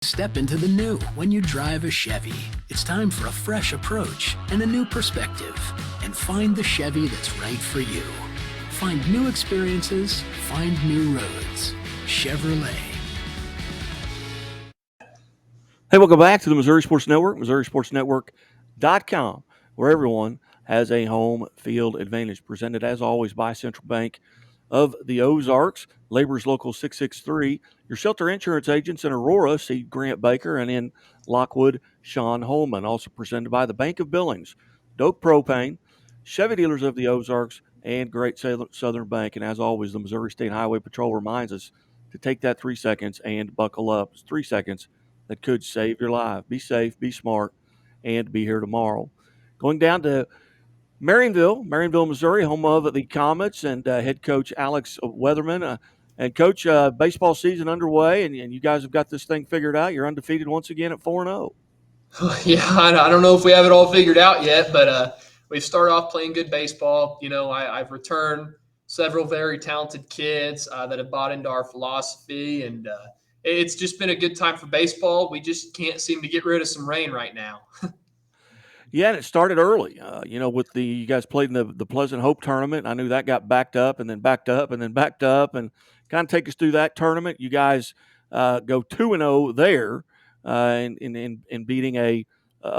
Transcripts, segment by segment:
Step into the new when you drive a Chevy. It's time for a fresh approach and a new perspective. And find the Chevy that's right for you. Find new experiences, find new roads. Chevrolet. Hey, welcome back to the Missouri Sports Network, MissouriSportsNetwork.com, where everyone has a home field advantage. Presented, as always, by Central Bank of the Ozarks, Labor's Local 663, your shelter insurance agents in Aurora, see Grant Baker, and in Lockwood, Sean Holman. Also presented by the Bank of Billings, Doak Propane, Chevy Dealers of the Ozarks, and Great Southern Bank. And as always, the Missouri State Highway Patrol reminds us to take that 3 seconds and buckle up. It's 3 seconds that could save your life. Be safe, be smart, and be here tomorrow. Going down to Marionville, Missouri, home of the Comets and head coach Alex Weatherman. And, Coach, baseball season underway, and you guys have got this thing figured out. You're undefeated once again at 4-0. Yeah, I don't know if we have it all figured out yet, but we've started off playing good baseball. I've returned several very talented kids that have bought into our philosophy, and it's just been a good time for baseball. We just can't seem to get rid of some rain right now. Yeah, and it started early. With you guys played in the Pleasant Hope tournament. I knew that got backed up and then backed up and then backed up. And kind of take us through that tournament. You guys go 2-0 there in beating a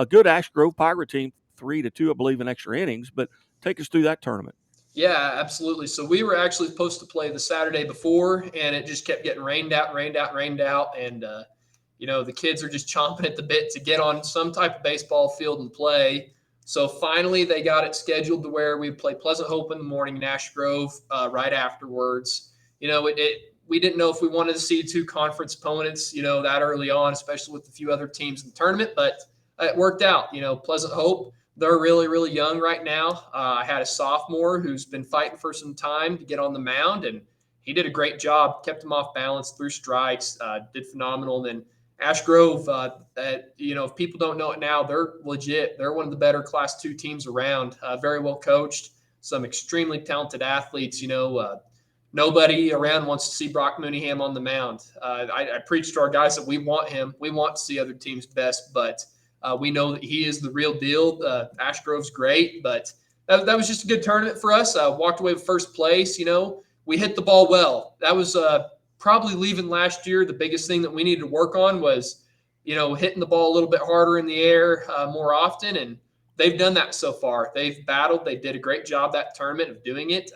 good Ash Grove Pirate team 3-2, I believe, in extra innings. But take us through that tournament. Yeah, absolutely. So we were actually supposed to play the Saturday before, and it just kept getting rained out. And, the kids are just chomping at the bit to get on some type of baseball field and play. So finally they got it scheduled to where we play Pleasant Hope in the morning and Ash Grove right afterwards. We didn't know if we wanted to see two conference opponents, that early on, especially with a few other teams in the tournament, but it worked out. Pleasant Hope, they're really, really young right now. I had a sophomore who's been fighting for some time to get on the mound, and he did a great job, kept him off balance, threw strikes, did phenomenal. And then Ash Grove, if people don't know it now, they're legit. They're one of the better Class II teams around, very well coached, some extremely talented athletes. Nobody around wants to see Brock Mooneyham on the mound. I preach to our guys that we want him. We want to see other teams' best, but we know that he is the real deal. Ash Grove's great, but that was just a good tournament for us. Walked away with first place. We hit the ball well. That was probably leaving last year. The biggest thing that we needed to work on was, hitting the ball a little bit harder in the air more often, and they've done that so far. They've battled. They did a great job that tournament of doing it.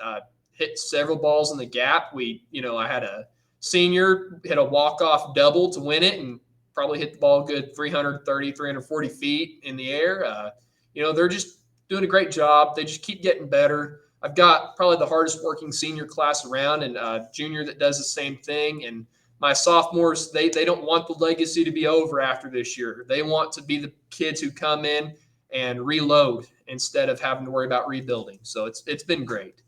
Hit several balls in the gap. I had a senior hit a walk-off double to win it, and probably hit the ball good 330, 340 feet in the air. They're just doing a great job. They just keep getting better. I've got probably the hardest working senior class around, and junior that does the same thing. And my sophomores, they don't want the legacy to be over after this year. They want to be the kids who come in and reload instead of having to worry about rebuilding. So it's been great.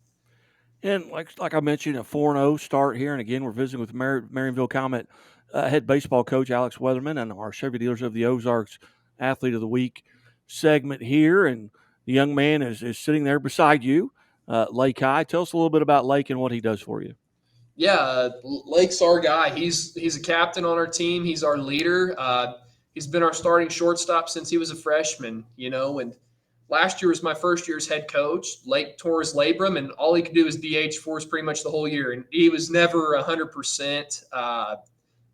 And like I mentioned, a 4-0 start here. And again, we're visiting with Marionville Comet head baseball coach Alex Weatherman and our Chevy Dealers of the Ozarks Athlete of the Week segment here. And the young man is sitting there beside you, Lake High. Tell us a little bit about Lake and what he does for you. Yeah, Lake's our guy. He's a captain on our team. He's our leader. He's been our starting shortstop since he was a freshman, and last year was my first year as head coach. Lake tore his labrum, and all he could do was DH for us pretty much the whole year. And he was never 100%,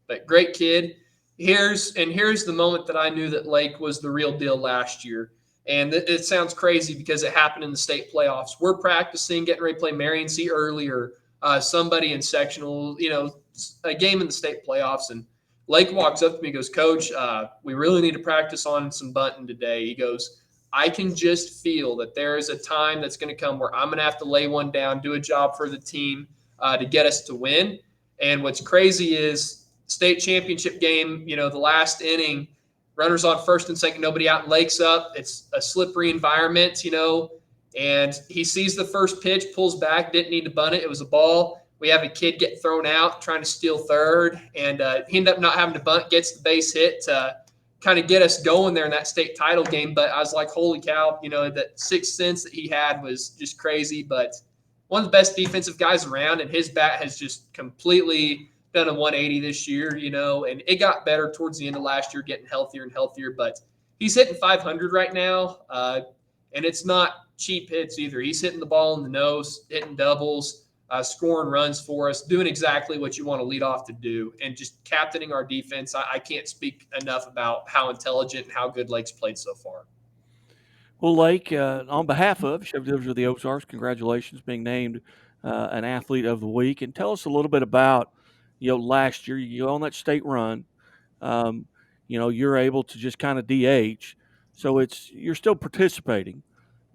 but great kid. Here's the moment that I knew that Lake was the real deal last year. And it sounds crazy because it happened in the state playoffs. We're practicing, getting ready to play Marion C earlier. Somebody in sectional, a game in the state playoffs. And Lake walks up to me and goes, Coach, we really need to practice on some bunting today. He goes, I can just feel that there is a time that's going to come where I'm going to have to lay one down, do a job for the team to get us to win. And what's crazy is state championship game, the last inning, runners on first and second, nobody out, and Lake's up. It's a slippery environment, and he sees the first pitch, pulls back, didn't need to bunt it. It was a ball. We have a kid get thrown out trying to steal third, and he ended up not having to bunt, gets the base hit to kind of get us going there in that state title game. But I was like, holy cow, that sixth sense that he had was just crazy. But one of the best defensive guys around, and his bat has just completely done a 180 this year, and it got better towards the end of last year, getting healthier and healthier. But he's hitting 500 right now, and it's not cheap hits either. He's hitting the ball in the nose, hitting doubles, scoring runs for us, doing exactly what you want to lead off to do, and just captaining our defense. I can't speak enough about how intelligent and how good Lake's played so far. Well, Lake, on behalf of Chevy Dealers of the Ozarks, congratulations being named an Athlete of the Week. And tell us a little bit about, last year you on that state run. Um, you're able to just kind of DH, so you're still participating.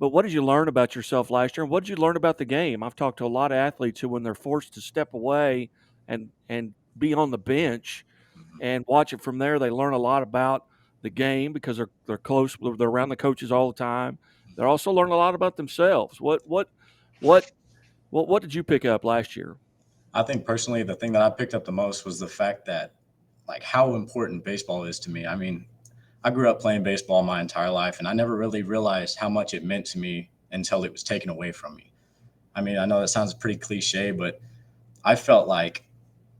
But what did you learn about yourself last year, and what did you learn about the game? I've talked to a lot of athletes who, when they're forced to step away and be on the bench and watch it from there, they learn a lot about the game because they're close, they're around the coaches all the time. They're also learning a lot about themselves. What did you pick up last year? I think personally, the thing that I picked up the most was the fact that, like, how important baseball is to me. I mean, I grew up playing baseball my entire life, and I never really realized how much it meant to me until it was taken away from me. I mean, I know that sounds pretty cliche, but I felt like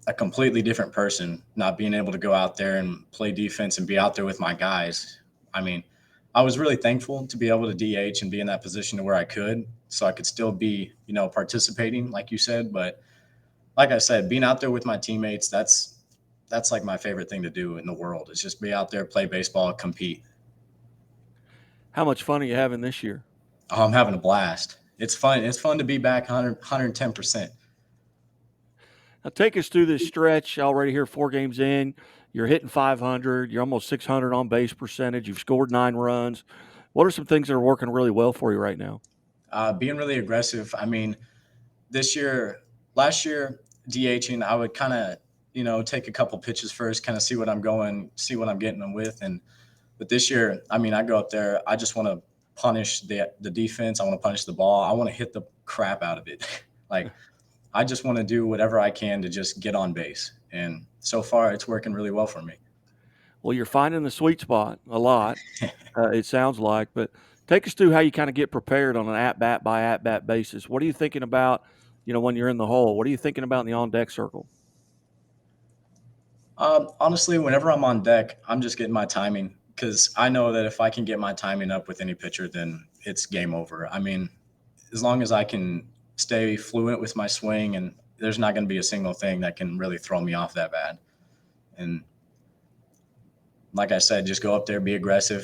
a completely different person not being able to go out there and play defense and be out there with my guys. I mean, I was really thankful to be able to DH and be in that position to where I could, so I could still be, participating, like you said. But like I said, being out there with my teammates, that's like my favorite thing to do in the world, is just be out there, play baseball, compete. How much fun are you having this year? Oh, I'm having a blast. It's fun. It's fun to be back 110%. Now take us through this stretch already here, 4 games in. You're hitting 500. You're almost 600 on base percentage. You've scored 9 runs. What are some things that are working really well for you right now? Being really aggressive. I mean, last year, DHing, I would kind of, take a couple pitches first, kind of see what I'm getting them with. But this year, I mean, I go up there, I just want to punish the defense. I want to punish the ball. I want to hit the crap out of it. Like, I just want to do whatever I can to just get on base. And so far, it's working really well for me. Well, you're finding the sweet spot a lot, it sounds like. But take us through how you kind of get prepared on an at-bat by at-bat basis. What are you thinking about, when you're in the hole? What are you thinking about in the on-deck circle? Honestly, whenever I'm on deck, I'm just getting my timing, because I know that if I can get my timing up with any pitcher, then it's game over. I mean, as long as I can stay fluent with my swing, and there's not going to be a single thing that can really throw me off that bad. And like I said, just go up there, be aggressive.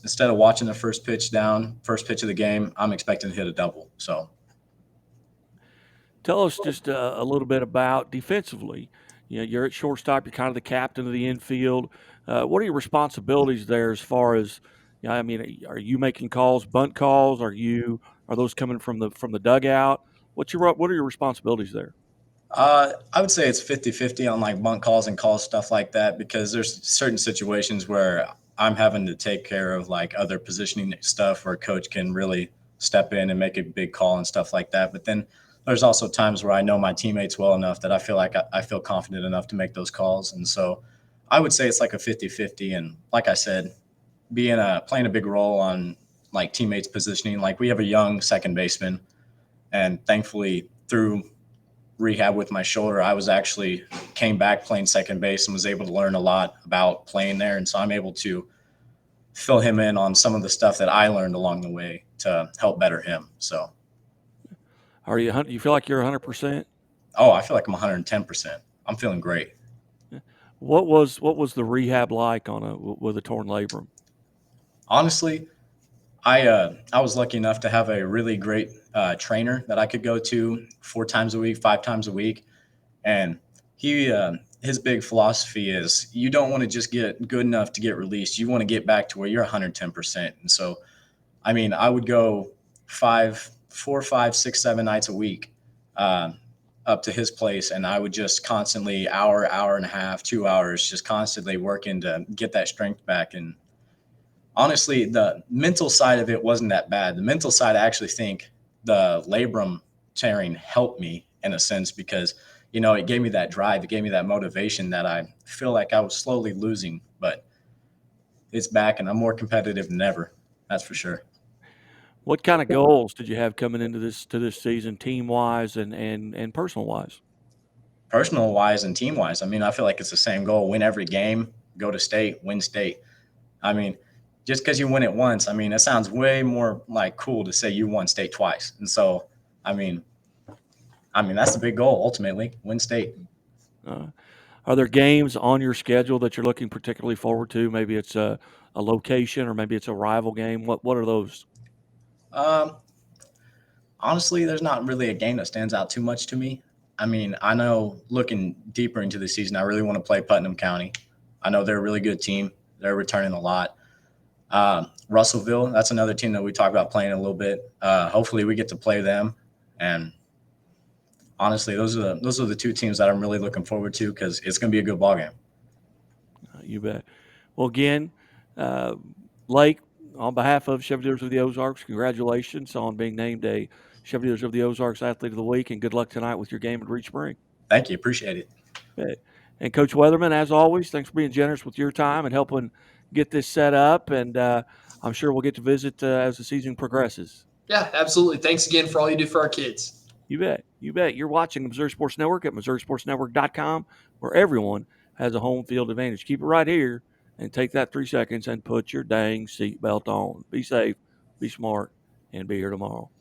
Instead of watching the first pitch of the game, I'm expecting to hit a double. So Tell us just a little bit about defensively. You're at shortstop. You're kind of the captain of the infield. What are your responsibilities there as far as, I mean, are you making calls, bunt calls? Are those coming from the dugout? What are your responsibilities there? I would say it's 50-50 on like bunt calls and calls, stuff like that, because there's certain situations where I'm having to take care of like other positioning stuff where coach can really step in and make a big call and stuff like that. But then there's also times where I know my teammates well enough that I feel like I feel confident enough to make those calls. And so I would say it's like a 50-50. And like I said, playing a big role on like teammates positioning. Like, we have a young second baseman, and thankfully through rehab with my shoulder, I came back playing second base and was able to learn a lot about playing there. And so I'm able to fill him in on some of the stuff that I learned along the way to help better him. So You feel like you're 100%? Oh, I feel like I'm 110%. I'm feeling great. What was the rehab like with a torn labrum? Honestly, I was lucky enough to have a really great trainer that I could go to 4 times a week, 5 times a week, and his big philosophy is you don't want to just get good enough to get released. You want to get back to where you're 110%. And so, I mean, I would go 4, 5, 6, 7 nights a week up to his place, and I would just constantly hour and a half, 2 hours, just constantly working to get that strength back. And honestly, the mental side of it wasn't that bad. The mental side, I actually think the labrum tearing helped me in a sense, because, it gave me that drive. It gave me that motivation that I feel like I was slowly losing, but it's back and I'm more competitive than ever. That's for sure. What kind of goals did you have coming into this season, team wise and personal wise? personal wise and team wise, I mean, I feel like it's the same goal: win every game, go to state, win state. I mean, just because you win it once, I mean, it sounds way more like cool to say you won state twice. And so, I mean, that's the big goal ultimately: win state. Are there games on your schedule that you're looking particularly forward to? Maybe it's a location, or maybe it's a rival game. What are those? Um, Honestly, there's not really a game that stands out too much to me. I mean, I know looking deeper into the season, I really want to play Putnam County. I know they're a really good team. They're returning a lot. Russellville, that's another team that we talked about playing a little bit. Hopefully, we get to play them. And honestly, those are the two teams that I'm really looking forward to, because it's going to be a good ball game. You bet. Well, again, Lake, on behalf of Chevy Dealers of the Ozarks, congratulations on being named a Chevy Dealers of the Ozarks Athlete of the Week, and good luck tonight with your game at Reach Spring. Thank you. Appreciate it. Okay. And Coach Weatherman, as always, thanks for being generous with your time and helping get this set up. And I'm sure we'll get to visit as the season progresses. Yeah, absolutely. Thanks again for all you do for our kids. You bet. You bet. You're watching the Missouri Sports Network at MissouriSportsNetwork.com, where everyone has a home field advantage. Keep it right here and take that 3 seconds and put your dang seatbelt on. Be safe, be smart, and be here tomorrow.